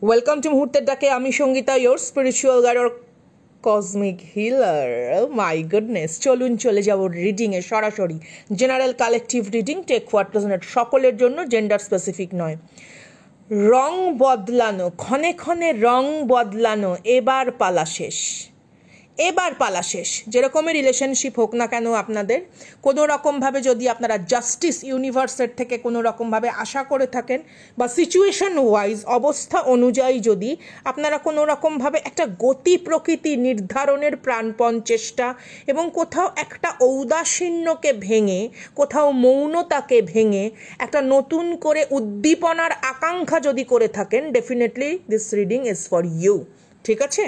Welcome to মুহূর্তের ডাকে। আমি Sangeeta, your spiritual guide or cosmic healer. My goodness, চলুন চলে যাব রিডিংয়ে সরাসরি। General collective reading, take what resonate, সকলের জন্য, জেন্ডার স্পেসিফিক নয়। রং বদলানো, ক্ষণে ক্ষণে রং বদলানো, এবার পালা শেষ। এবার পালা শেষ। যেরকমই রিলেশনশিপ হোক না কেন, আপনাদের কোনো রকমভাবে যদি আপনারা জাস্টিস ইউনিভার্সের থেকে কোনো রকমভাবে আশা করে থাকেন, বা সিচুয়েশন ওয়াইজ অবস্থা অনুযায়ী যদি আপনারা কোনো রকমভাবে একটা গতি প্রকৃতি নির্ধারণের প্রাণপণ চেষ্টা এবং কোথাও একটা ঔদাসীন্যকে ভেঙে, কোথাও মৌনতাকে ভেঙে একটা নতুন করে উদ্দীপনার আকাঙ্ক্ষা যদি করে থাকেন, definitely this reading is for you. ঠিক আছে?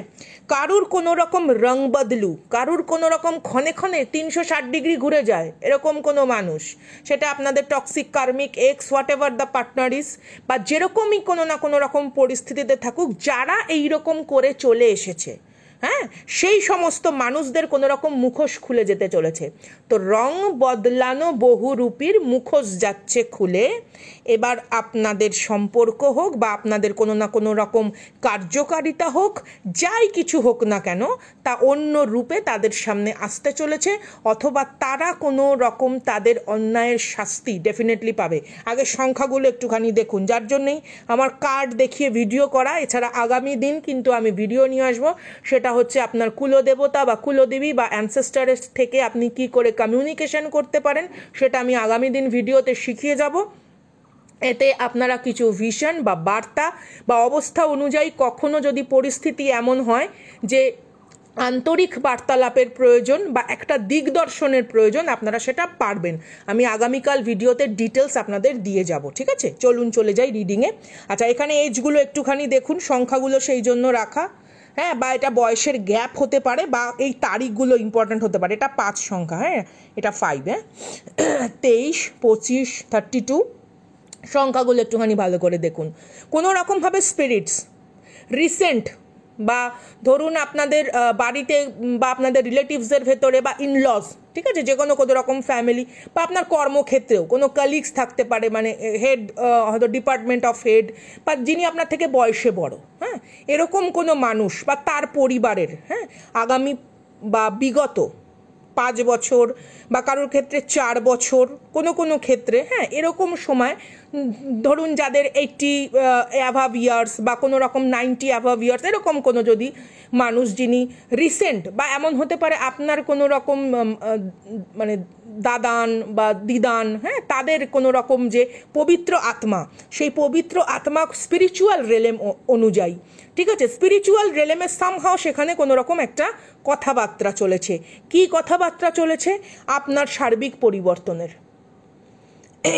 কারুর কোনো রকম রং বদলু, কারুর কোনো রকম ক্ষণে ক্ষণে 360 ডিগ্রি ঘুরে যায়, এরকম কোনো মানুষ, সেটা আপনাদের toxic karmic x, what ever the partner is, বা যেরকমই কোনো না কোনো রকম পরিস্থিতিতে থাকুক, যারা এইরকম করে চলে এসেছে, হ্যাঁ, সেই সমস্ত মানুষদের কোনো রকম মুখোশ খুলে যেতে চলেছে। তো রং বদলানো বহুরূপীর মুখোশ যাচ্ছে খুলে। এবার আপনাদের সম্পর্ক হোক বা আপনাদের কোনো না কোনো রকম কার্যকারিতা হোক, যাই কিছু হোক না কেন, তা অন্য রূপে তাদের সামনে আসতে চলেছে, অথবা তারা কোনো রকম তাদের অন্যায়ের শাস্তি ডেফিনেটলি পাবে। আগে সংখ্যাগুলো একটুখানি দেখুন, যার জন্যেই আমার কার্ড দেখিয়ে ভিডিও করা। এছাড়া আগামী দিন কিন্তু আমি ভিডিও নিয়ে আসবো, সেটা হচ্ছে আপনার কুলদেবতা বা কুলদেবী বা অ্যানসেস্টারের থেকে আপনি কি করে কমিউনিকেশন করতে পারেন, সেটা আমি আগামী দিন ভিডিওতে শিখিয়ে যাব। এতে আপনারা কিছু ভিশন বা বার্তা বা অবস্থা অনুযায়ী, কখনো যদি পরিস্থিতি এমন হয় যে আন্তরিক বার্তালাপের প্রয়োজন বা একটা দিগদর্শনের প্রয়োজন, আপনারা সেটা পারবেন। আমি আগামীকাল ভিডিওতে ডিটেলস আপনাদের দিয়ে যাব। ঠিক আছে, চলুন চলে যাই রিডিংয়ে। আচ্ছা, এখানে এজগুলো একটুখানি দেখুন, সংখ্যাগুলো সেই জন্য রাখা, হ্যাঁ, বা এটা বয়সের গ্যাপ হতে পারে, বা এই তারিখগুলো ইম্পর্ট্যান্ট হতে পারে। এটা 5 সংখ্যা, হ্যাঁ, এটা 5, হ্যাঁ, 23, 25, 32 সংখ্যাগুলো একটুখানি ভালো করে দেখুন। কোনো রকমভাবে স্পিরিটস রিসেন্ট, বা ধরুন আপনাদের বাড়িতে বা আপনাদের রিলেটিভসদের ভেতরে বা ইনলস, ঠিক আছে, যে কোনো রকম ফ্যামিলি, বা আপনার কর্মক্ষেত্রেও কোনো কালিগস থাকতে পারে, মানে হেড, হয়তো ডিপার্টমেন্ট অফ হেড, বা যিনি আপনার থেকে বয়সে বড়, হ্যাঁ, এরকম কোনো মানুষ বা তার পরিবারের, হ্যাঁ, আগামী বা বিগত 5 বছর বা কারোর ক্ষেত্রে 4 বছর, কোনো কোনো ক্ষেত্রে, হ্যাঁ, এরকম সময়, ধরুন যাদের 80 অ্যাভাব ইয়ার্স বা কোনো রকম 90 অ্যাভাব ইয়ার্স, এরকম কোনো যদি মানুষ যিনি রিসেন্ট, বা এমন হতে পারে আপনার কোনো রকম মানে দাদান বা দিদান, হ্যাঁ, তাদের কোনো রকম যে পবিত্র আত্মা, সেই পবিত্র আত্মা স্পিরিচুয়াল রেলেম অনুযায়ী, ঠিক আছে, স্পিরিচুয়াল রেলেমে সামহাও সেখানে কোনো রকম একটা কথাবার্তা চলেছে। কি কথাবার্তা চলেছে? আপনার সার্বিক পরিবর্তনের।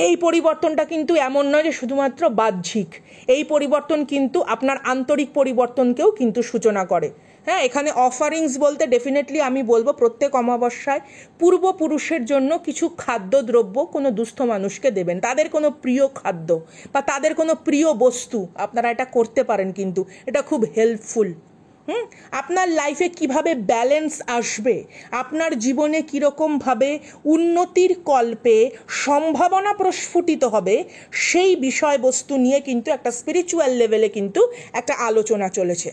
এই পরিবর্তনটা কিন্তু এমন নয় যে শুধুমাত্র বাহ্যিক, এই পরিবর্তন কিন্তু আপনার আন্তরিক পরিবর্তনকেও কিন্তু সূচনা করে। হ্যাঁ, এখানে অফারিংস বলতে ডেফিনেটলি আমি বলবো, প্রত্যেক অমাবস্যায় পূর্বপুরুষের জন্য কিছু খাদ্যদ্রব্য কোনো দুস্থ মানুষকে দেবেন, তাদের কোনো প্রিয় খাদ্য বা তাদের কোনো প্রিয় বস্তু, আপনারা এটা করতে পারেন, কিন্তু এটা খুব হেল্পফুল। আপনার লাইফে কিভাবে ব্যালেন্স আসবে, আপনার জীবনে কীরকমভাবে উন্নতির কল্পে সম্ভাবনা প্রস্ফুটিত হবে, সেই বিষয়বস্তু নিয়ে কিন্তু একটা স্পিরিচুয়াল লেভেলে কিন্তু একটা আলোচনা চলেছে।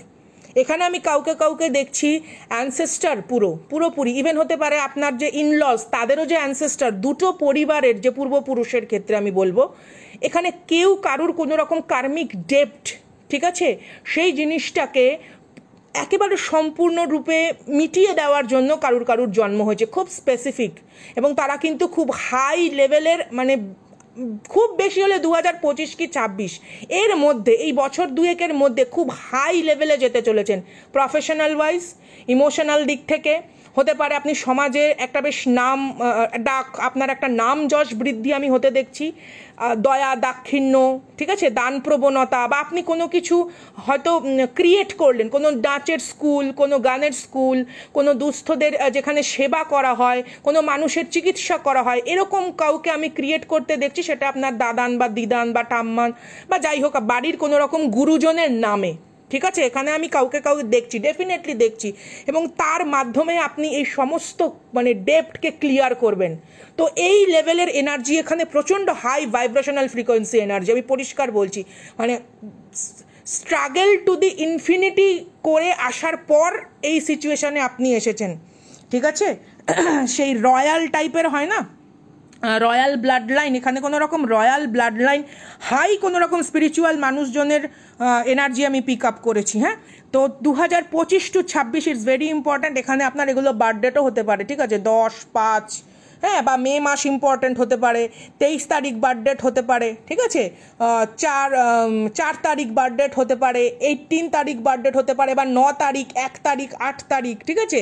এখানে আমি কাউকে কাউকে দেখছি অ্যানসেস্টার পুরোপুরি, ইভেন হতে পারে আপনার যে ইনলস, তাদেরও যে অ্যানসেস্টার, দুটো পরিবারের যে পূর্বপুরুষের ক্ষেত্রে আমি বলবো, এখানে কেউ কারুর কোনো রকম কার্মিক ডেপ্ট, ঠিক আছে, সেই জিনিসটাকে একেবারে সম্পূর্ণরূপে মিটিয়ে দেওয়ার জন্য কারুর জন্ম হয়েছে, খুব স্পেসিফিক, এবং তারা কিন্তু খুব হাই লেভেলের, মানে খুব বেশি হলে 2025 কি 26 এর মধ্যে, এই বছর দুয়েকের মধ্যে খুব হাই লেভেলে যেতে চলেছেন, প্রফেশনাল ওয়াইজ, ইমোশনাল দিক থেকে। হতে পারে আপনি সমাজে একটা বেশ নাম ডাক, আপনার একটা নাম যশ বৃদ্ধি আমি হতে দেখছি, দয়া দাক্ষিণ্য, ঠিক আছে, দান প্রবণতা, বা আপনি কোনো কিছু হয়তো ক্রিয়েট করলেন, কোনো নাচের স্কুল, কোনো গানের স্কুল, কোনো দুস্থদের যেখানে সেবা করা হয়, কোনো মানুষের চিকিৎসা করা হয়, এরকম কাউকে আমি ক্রিয়েট করতে দেখছি। সেটা আপনার দাদান বা দিদান বা টাম্মান বা যাই হোক, বাড়ির কোনো রকম গুরুজনের নামে, ঠিক আছে, এখানে আমি কাউকে দেখছি, ডেফিনেটলি দেখছি, এবং তার মাধ্যমে আপনি এই সমস্ত মানে ডেপ্টকে ক্লিয়ার করবেন। তো এই লেভেলের এনার্জি এখানে প্রচণ্ড হাই ভাইব্রেশনাল ফ্রিকোয়েন্সি এনার্জি, আমি পরিষ্কার বলছি, মানে স্ট্রাগল টু দি ইনফিনিটি করে আসার পর এই সিচুয়েশনে আপনি এসেছেন, ঠিক আছে? সেই রয়্যাল টাইপের হয় না, রয়্যাল ব্লাড লাইন, এখানে কোনো রকম রয়্যাল ব্লাড লাইন হাই কোনো রকম স্পিরিচুয়াল মানুষজনের এনার্জি আমি পিক আপ করেছি। হ্যাঁ, তো 2025 টু 26 ইটস ভেরি ইম্পর্ট্যান্ট। এখানে আপনার এগুলো বার্থডেটও হতে পারে, ঠিক আছে? 10/5, হ্যাঁ, বা মে মাস ইম্পর্ট্যান্ট হতে পারে, 23 তারিখ বার্থডেট হতে পারে, ঠিক আছে? 4 তারিখ বার্থডেট হতে পারে, 18 তারিখ বার্থডেট হতে পারে, বা 9 তারিখ, 1 তারিখ, 8 তারিখ, ঠিক আছে?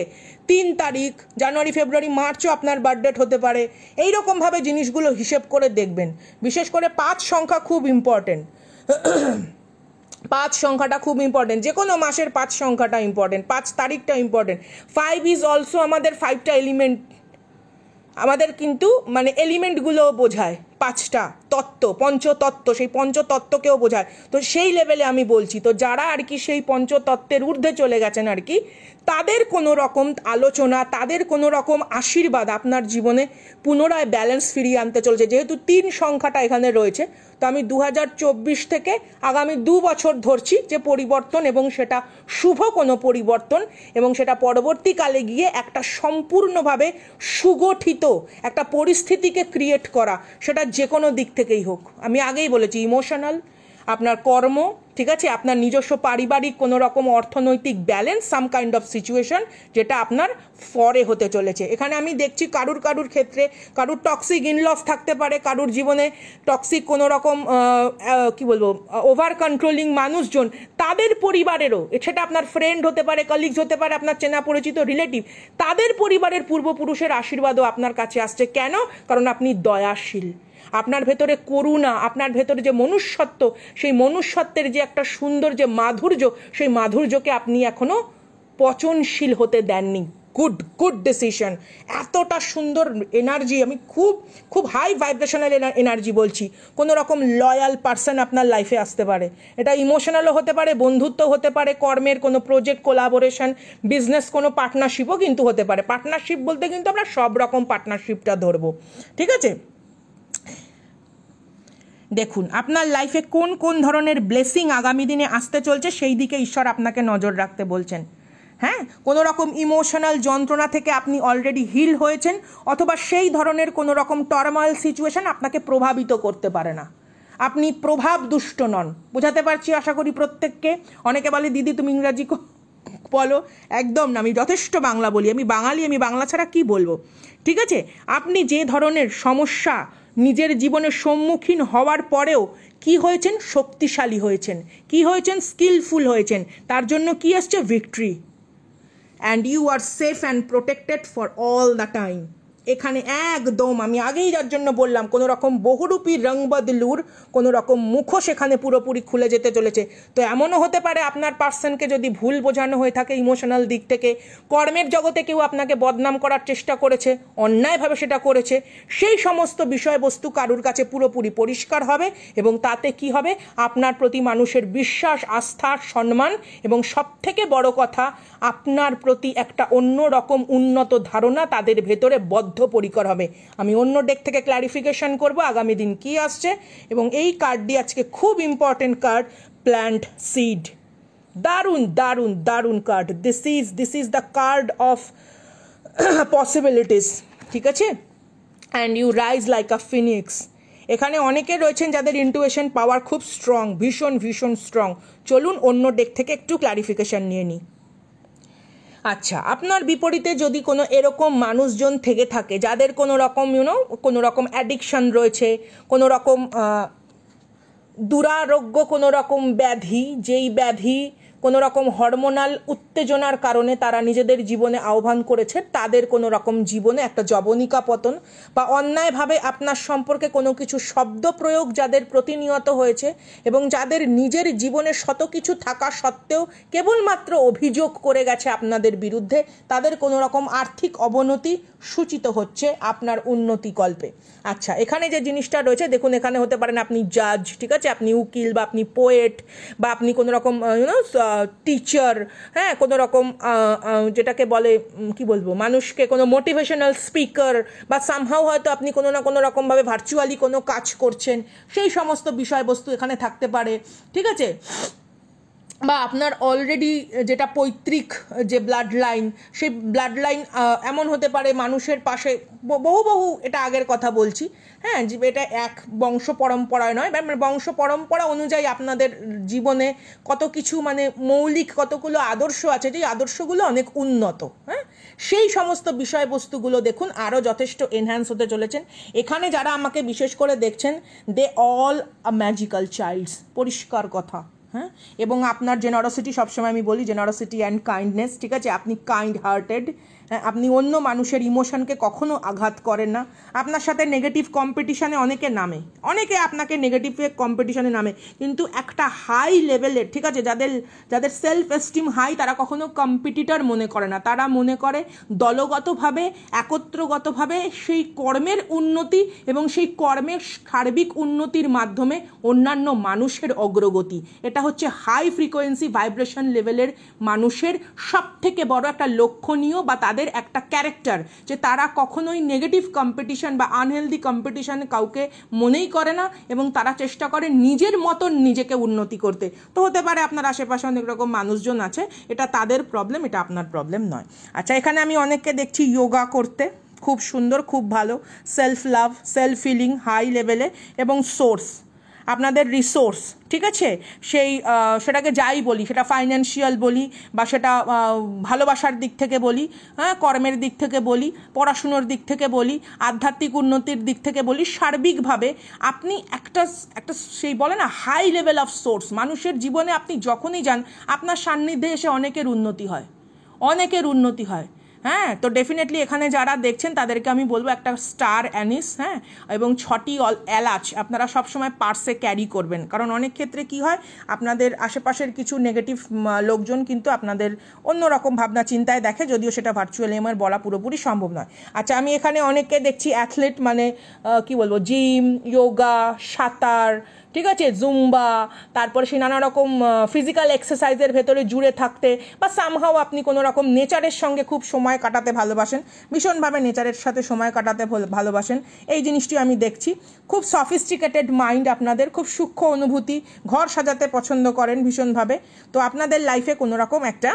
3 তারিখ, জানুয়ারি, ফেব্রুয়ারি, মার্চও আপনার বার্থডেট হতে পারে। এইরকমভাবে জিনিসগুলো হিসেব করে দেখবেন। বিশেষ করে 5 সংখ্যা খুব ইম্পর্টেন্ট। 5 সংখ্যাটা খুব ইম্পর্টেন্ট, যে কোনো মাসের 5 সংখ্যাটা ইম্পর্টেন্ট, 5 তারিখটা ইম্পর্টেন্ট। 5 ইজ অলসো আমাদের 5টা এলিমেন্ট, আমাদের কিন্তু মানে এলিমেন্টগুলোও বোঝায়, 5টা তত্ত্ব, পঞ্চতত্ত্ব, সেই পঞ্চতত্ত্বকেও বোঝায়। তো সেই লেভেলে আমি বলছি, তো যারা আর কি সেই পঞ্চতত্ত্বের ঊর্ধ্বে চলে গেছেন আর কি, তাদের কোনো রকম আলোচনা, তাদের কোনো রকম আশীর্বাদ আপনার জীবনে পুনরায় ব্যালেন্স ফিরিয়ে আনতে চলেছে। যেহেতু 3 সংখ্যাটা এখানে রয়েছে, তো আমি 2024 থেকে আগামী 2 বছর ধরছি যে পরিবর্তন, এবং সেটা শুভ কোনো পরিবর্তন, এবং সেটা পরবর্তীকালে গিয়ে একটা সম্পূর্ণভাবে সুগঠিত একটা পরিস্থিতিকে ক্রিয়েট করা, সেটা যে কোনো দিক থেকেই হোক। আমি আগেই বলেছি, ইমোশনাল, আপনার কর্ম, ঠিক আছে, আপনার নিজস্ব পারিবারিক কোনো রকম অর্থনৈতিক balance, some kind of situation যেটা আপনার ফরে হতে চলেছে। এখানে আমি দেখছি কারুর ক্ষেত্রে কারুর টক্সিক ইনলস থাকতে পারে, কারুর জীবনে টক্সিক কোনো রকম কি বলবো ওভার কন্ট্রোলিং মানুষজন, তাদের পরিবারেরও, সেটা আপনার ফ্রেন্ড হতে পারে, কলিগস হতে পারে, আপনার চেনা পরিচিত রিলেটিভ, তাদের পরিবারের পূর্বপুরুষের আশীর্বাদও আপনার কাছে আসছে। কেন? কারণ আপনি দয়াশীল, আপনার ভেতরে করুণা, আপনার ভেতরে যে মনুষ্যত্ব, সেই মনুষ্যত্বের যে একটা সুন্দর যে মাধুর্য, সেই মাধুর্যকে আপনি এখনো পচনশীল হতে দেননি। Good decision. এতটা সুন্দর এনার্জি, আমি খুব হাই ভাইব্রেশনাল এনার্জি বলছি। কোনো রকম লয়াল পার্সন আপনার লাইফে আসতে পারে, এটা ইমোশনালও হতে পারে, বন্ধুত্ব হতে পারে, কর্মের কোনো প্রজেক্ট কোলাবোরেশন, বিজনেস কোনো পার্টনারশিপও কিন্তু হতে পারে। পার্টনারশিপ বলতে কিন্তু আমরা সব রকম পার্টনারশিপটা ধরবো, ঠিক আছে? দেখুন আপনার লাইফে কোন কোন ধরনের ব্লেসিং আগামী দিনে আসতে চলছে, সেই দিকে ঈশ্বর আপনাকে নজর রাখতে বলছেন। হ্যাঁ, কোনো রকম ইমোশনাল যন্ত্রণা থেকে আপনি অলরেডি হিল হয়েছেন, অথবা সেই ধরনের কোনো রকম টর্ময়েল সিচুয়েশন আপনাকে প্রভাবিত করতে পারে না। আপনি প্রভাব দুষ্ট নন, বোঝাতে পারছি আশা করি প্রত্যেককে। অনেকে বলে দিদি তুমি ইংরাজি বলো, একদম না, আমি যথেষ্ট বাংলা বলি, আমি বাঙালি, আমি বাংলা ছাড়া কি বলবো, ঠিক আছে? আপনি যে ধরনের সমস্যা নিজের জীবনে সম্মুখীন হওয়ার পরেও কি হয়েছেন? শক্তিশালী হয়েছেন। কি হয়েছেন? স্কিলফুল হয়েছেন। তার জন্য কি আসছে? Victory. And you are safe and protected for all the time. এখানে একদম আমি আগেই যার জন্য বললাম, কোনো রকম বহুরূপী রং বদলুর কোনো রকম মুখোশ এখানে পুরোপুরি খুলে যেতে চলেছে। তো এমনও হতে পারে আপনার পার্সনকে যদি ভুল বোঝানো হয়ে থাকে ইমোশনাল দিক থেকে, কর্মের জগতে কেউ আপনাকে বদনাম করার চেষ্টা করেছে, অন্যায়ভাবে সেটা করেছে, সেই সমস্ত বিষয়বস্তু কারুর কাছে পুরোপুরি পরিষ্কার হবে, এবং তাতে কি হবে? আপনার প্রতি মানুষের বিশ্বাস, আস্থা, সম্মান, এবং সবথেকে বড় কথা আপনার প্রতি একটা অন্য রকম উন্নত ধারণা তাদের ভেতরে বদ্ধপরিকর হবে। আমি অন্য ডেক থেকে ক্লারিফিকেশন করব আগামী দিন কি আসছে, এবং এই কার্ডটি আজকে খুব ইম্পর্টেন্ট কার্ড, প্ল্যান্ট সিড। দারুণ দারুণ দারুণ card. This is the card of possibilities, ঠিক আছে? And you rise like a phoenix. এখানে অনেকে রয়েছেন যাদের ইন্টুইশন পাওয়ার খুব স্ট্রং, ভীষণ ভীষণ স্ট্রং। চলুন অন্য ডেক থেকে একটু ক্লারিফিকেশন নিয়ে নিই। আচ্ছা, আপনার বিপরীতে যদি কোনো এরকম মানুষজন থেকে থাকে যাদের কোনো রকম কোনো রকম অ্যাডিকশান রয়েছে, কোনো রকম দুরারোগ্য কোনো রকম ব্যাধি, যেই ব্যাধি কোনো রকম হরমোনাল উত্তেজনার কারণে তারা নিজেদের জীবনে আহ্বান করেছে, তাদের কোনো রকম জীবনে একটা জবনিকা পতন, বা অন্যায়ভাবে আপনার সম্পর্কে কোনো কিছু শব্দ প্রয়োগ যাদের প্রতিনিয়ত হয়েছে, এবং যাদের নিজের জীবনে শত কিছু থাকা সত্ত্বেও কেবলমাত্র অভিযোগ করে গেছে আপনাদের বিরুদ্ধে, তাদের কোনো রকম আর্থিক অবনতি সূচিত হচ্ছে আপনার উন্নতিকল্পে। আচ্ছা, এখানে যে জিনিসটা রয়েছে দেখুন, এখানে হতে পারেন আপনি জাজ, ঠিক আছে, আপনি উকিল, বা আপনি পোয়েট, বা আপনি কোনো রকম টিচার, হ্যাঁ, কোনো রকম যেটাকে বলে কি বলবো, মানুষকে কোনো মোটিভেশনাল স্পিকার, বা সামহাও হয়তো আপনি কোনো না কোনো রকমভাবে ভার্চুয়ালি কোনো কাজ করছেন, সেই সমস্ত বিষয়বস্তু এখানে থাকতে পারে, ঠিক আছে? বা আপনার অলরেডি যেটা পৈতৃক যে ব্লাড লাইন, সেই ব্লাড লাইন এমন হতে পারে মানুষের পাশে বহু বহু, এটা আগের কথা বলছি, হ্যাঁ, যে এটা এক বংশ পরম্পরায় নয়, মানে বংশ পরম্পরা অনুযায়ী আপনাদের জীবনে কত কিছু মানে মৌলিক কতগুলো আদর্শ আছে, যে আদর্শগুলো অনেক উন্নত, হ্যাঁ, সেই সমস্ত বিষয়বস্তুগুলো দেখুন আরও যথেষ্ট এনহ্যান্স হতে চলেছেন। এখানে যারা আমাকে বিশেষ করে দেখছেন, they all a magical childs, পরিষ্কার কথা, হ্যাঁ, এবং আপনার জেনারসিটি, সবসময় আমি বলি জেনারসিটি অ্যান্ড কাইন্ডনেস, ঠিক আছে, আপনি কাইন্ড হার্টেড, আপনি অন্য মানুষের ইমোশনকে কখনো আঘাত করেন না। আপনার সাথে নেগেটিভ কম্পিটিশানে অনেকে নামে, অনেকে আপনাকে নেগেটিভ কম্পিটিশানে নামে, কিন্তু একটা হাই লেভেলের, ঠিক আছে, যাদের সেলফ এস্টিম হাই, তারা কখনো কম্পিটিটর মনে করে না, তারা মনে করে দলগতভাবে একত্রগতভাবে সেই কর্মের উন্নতি এবং সেই কর্মের সার্বিক উন্নতির মাধ্যমে অন্যান্য মানুষের অগ্রগতি। এটা হচ্ছে হাই ফ্রিকোয়েন্সি ভাইব্রেশন লেভেলের মানুষের সব থেকে বড় একটা লক্ষণীয় বা তাদের একটা ক্যারেক্টার, যে তারা কখনোই নেগেটিভ কম্পিটিশন বা আনহেলদি কম্পিটিশনে কাউকে মনেই করে না, এবং তারা চেষ্টা করে নিজের মতন নিজেকে উন্নতি করতে। তো হতে পারে আপনার আশেপাশে অনেক রকম মানুষজন আছে, এটা তাদের প্রবলেম, এটা আপনার প্রবলেম নয়। আচ্ছা, এখানে আমি অনেককে দেখছি যোগা করতে, খুব সুন্দর, খুব ভালো, self love, self feeling high লেভেলে, এবং সোর্স, আপনাদের রিসোর্স, ঠিক আছে, সেটাকে যাই বলি, সেটা ফাইন্যান্সিয়াল বলি বা সেটা ভালোবাসার দিক থেকে বলি, হ্যাঁ, কর্মের দিক থেকে বলি, পড়াশুনোর দিক থেকে বলি, আধ্যাত্মিক উন্নতির দিক থেকে বলি, সার্বিকভাবে আপনি একটা সেই বলে না হাই লেভেল অফ সোর্স, মানুষের জীবনে আপনি যখনই যান আপনার সান্নিধ্যে এসে অনেকের উন্নতি হয়, অনেকের উন্নতি হয়। হ্যাঁ, তো ডেফিনেটলি এখানে যারা দেখছেন তাদেরকে আমি বলবো একটা স্টার অ্যানিস, হ্যাঁ, এবং 6টি এলাচ আপনারা সবসময় পার্সে ক্যারি করবেন, কারণ অনেক ক্ষেত্রে কি হয়, আপনাদের আশেপাশের কিছু নেগেটিভ লোকজন কিন্তু আপনাদের অন্যরকম ভাবনা চিন্তায় দেখে, যদিও সেটা ভার্চুয়ালি আমার বলা পুরোপুরি সম্ভব নয়। আচ্ছা, আমি এখানে অনেককে দেখছি অ্যাথলেট, মানে কি বলবো, জিম, যোগা, সাঁতার, ঠিক আছে, জুম্বা, তারপরে সেই নানা রকম ফিজিক্যাল এক্সারসাইজের ভেতরে জুড়ে থাকতে, বা সামহাও আপনি কোনো রকম নেচারের সঙ্গে খুব সময় কাটাতে ভালোবাসেন, ভীষণভাবে নেচারের সাথে সময় কাটাতে ভালোবাসেন, এই জিনিসটি আমি দেখছি। খুব সফিস্টিকেটেড মাইন্ড আপনাদের, খুব সূক্ষ্ম অনুভূতি, ঘর সাজাতে পছন্দ করেন ভীষণভাবে। তো আপনাদের লাইফে কোনো রকম একটা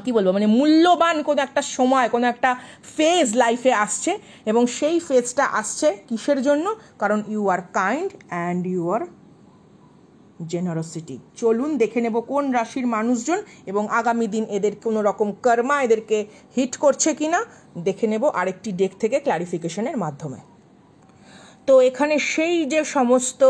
কি বলবো, মানে মূল্যবান কোনো একটা সময়, কোনো একটা ফেজ লাইফে আসছে, এবং সেই ফেজটা আসছে কিসের জন্য? কারণ you are kind and you are generosity. চলুন দেখে নেব কোন রাশির মানুষজন এবং আগামী দিন এদের কোনো রকম কর্মা এদেরকে হিট করছে কিনা, দেখে নেব আরেকটি ডেক থেকে ক্লারিফিকেশনের মাধ্যমে। তো এখানে সেই যে সমস্ত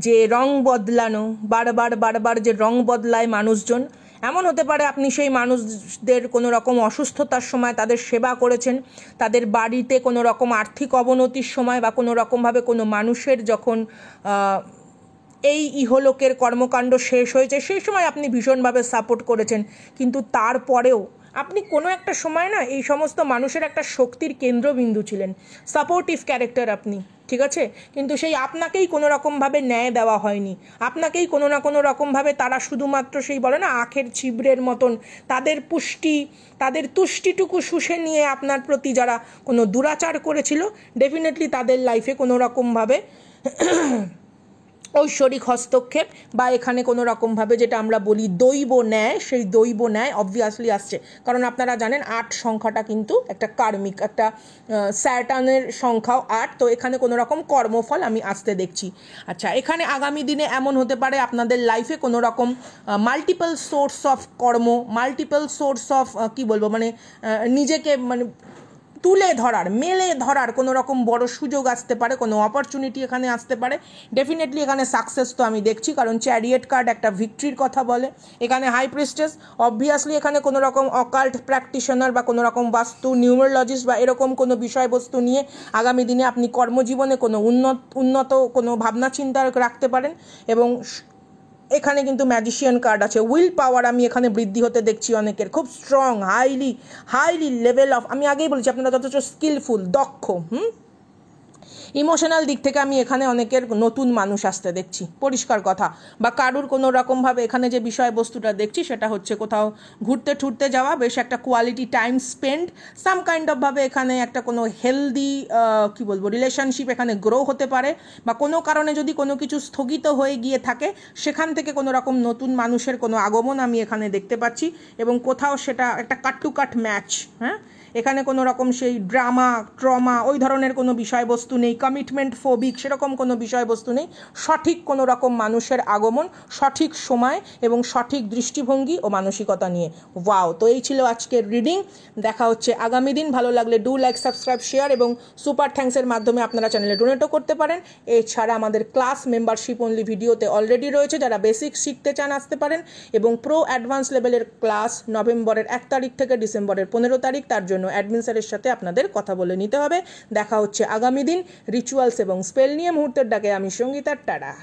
যে রং বদলানো, বারবার যে রং বদলায় মানুষজন, এমন হতে পারে আপনি সেই মানুষদের কোনো রকম অসুস্থতার সময় তাদের সেবা করেছেন, তাদের বাড়িতে কোনো রকম আর্থিক অবনতির সময় বা কোনো রকমভাবে কোনো মানুষের যখন এই ইহলোকের কর্মকাণ্ড শেষ হয়েছে সেই সময় আপনি ভীষণভাবে সাপোর্ট করেছেন, কিন্তু তারপরেও আপনি কোনো একটা সময় না এই সমস্ত মানুষের একটা শক্তির কেন্দ্রবিন্দু ছিলেন, সাপোর্টিভ ক্যারেক্টার আপনি, ঠিক আছে, কিন্তু সেই আপনাকেই কোনো রকমভাবে ন্যায় দেওয়া হয়নি, আপনাকেই কোনো না কোনো রকমভাবে তারা শুধুমাত্র সেই বলে না আখের ছিবড়ের মতন তাদের তুষ্টিটুকু শুষে নিয়ে আপনার প্রতি যারা কোনো দুরাচার করেছিল, ডেফিনেটলি তাদের লাইফে কোনো রকমভাবে ঐশ্বরিক হস্তক্ষেপ বা এখানে কোনো রকমভাবে যেটা আমরা বলি দৈব ন্যায়, সেই দৈব ন্যায় অবভিয়াসলি আসছে। কারণ আপনারা জানেন 8 সংখ্যাটা কিন্তু একটা কার্মিক, একটা স্যাটার্নের সংখ্যাও 8, তো এখানে কোনো রকম কর্মফল আমি আসতে দেখছি। আচ্ছা, এখানে আগামী দিনে এমন হতে পারে আপনাদের লাইফে কোনো রকম মাল্টিপল সোর্স অফ কর্ম, মাল্টিপল সোর্স অফ কি বলবো, মানে নিজেকে মানে তুলে ধরার, মেলে ধরার কোনো রকম বড় সুযোগ আসতে পারে, কোনো অপরচুনিটি এখানে আসতে পারে। ডেফিনেটলি এখানে সাকসেস তো আমি দেখছি, কারণ চ্যারিয়েট কার্ড একটা ভিক্টরির কথা বলে। এখানে হাই প্রিস্টেস, অবভিয়াসলি এখানে কোনো রকম অকাল্ট প্র্যাকটিশনার বা কোনো রকম বাস্তু নিউমেরোলজিস্ট বা এরকম কোনো বিষয়বস্তু নিয়ে আগামী দিনে আপনি কর্মজীবনে কোনো উন্নত কোনো ভাবনা চিন্তা রাখতে পারেন। এবং এখানে কিন্তু ম্যাজিশিয়ান কার্ড আছে, উইল পাওয়ার আমি এখানে বৃদ্ধি হতে দেখছি অনেকের, খুব স্ট্রং, হাইলি লেভেল অফ, আমি আগেই বলেছি আপনারা যথেষ্ট স্কিলফুল, দক্ষ, ইমোশনাল দিক থেকে আমি এখানে অনেকের নতুন মানুষ আসতে দেখছি, পরিষ্কার কথা। বা কারুর কোনো রকমভাবে এখানে যে বিষয়বস্তুটা দেখছি সেটা হচ্ছে কোথাও ঘুরতে ঠুরতে যাওয়া, বেশ একটা quality time spend, some kind of ভাবে এখানে একটা কোনো হেলদি কি বলবো রিলেশনশিপ এখানে গ্রো হতে পারে। বা কোনো কারণে যদি কোনো কিছু স্থগিত হয়ে গিয়ে থাকে সেখান থেকে কোনো রকম নতুন মানুষের কোনো আগমন আমি এখানে দেখতে পাচ্ছি। এবং কোথাও সেটা একটা কাট টু কাট ম্যাচ, হ্যাঁ, এখানে কোনো রকম সেই ড্রামা ট্রমা ওই ধরনের কোনো বিষয়বস্তু নেই, কমিটমেন্ট ফোবিক সেরকম কোনো বিষয়বস্তু নেই। সঠিক কোনো রকম মানুষের আগমন সঠিক সময় এবং সঠিক দৃষ্টিভঙ্গি ও মানসিকতা নিয়ে। ওয়াও! তো এই ছিল আজকের রিডিং। দেখা হচ্ছে আগামী দিন। ভালো লাগলে ডু লাইক, সাবস্ক্রাইব, শেয়ার এবং সুপার থ্যাঙ্কসের মাধ্যমে আপনারা চ্যানেলে ডোনেটও করতে পারেন। এছাড়া আমাদের ক্লাস মেম্বারশিপ অনলি ভিডিওতে অলরেডি রয়েছে, যারা বেসিক শিখতে চান আসতে পারেন। এবং প্রো অ্যাডভান্স লেভেলের ক্লাস নভেম্বরের 1 তারিখ থেকে ডিসেম্বরের 15 তারিখ, তার জন্য অ্যাডমিন স্যারের সাথে আপনাদের কথা বলে নিতে হবে। দেখা হচ্ছে আগামী দিন রিচুয়ালস এবং স্পেল নিয়ে। মুহূর্তের ডাকে আমি সঙ্গীতা, টাটা।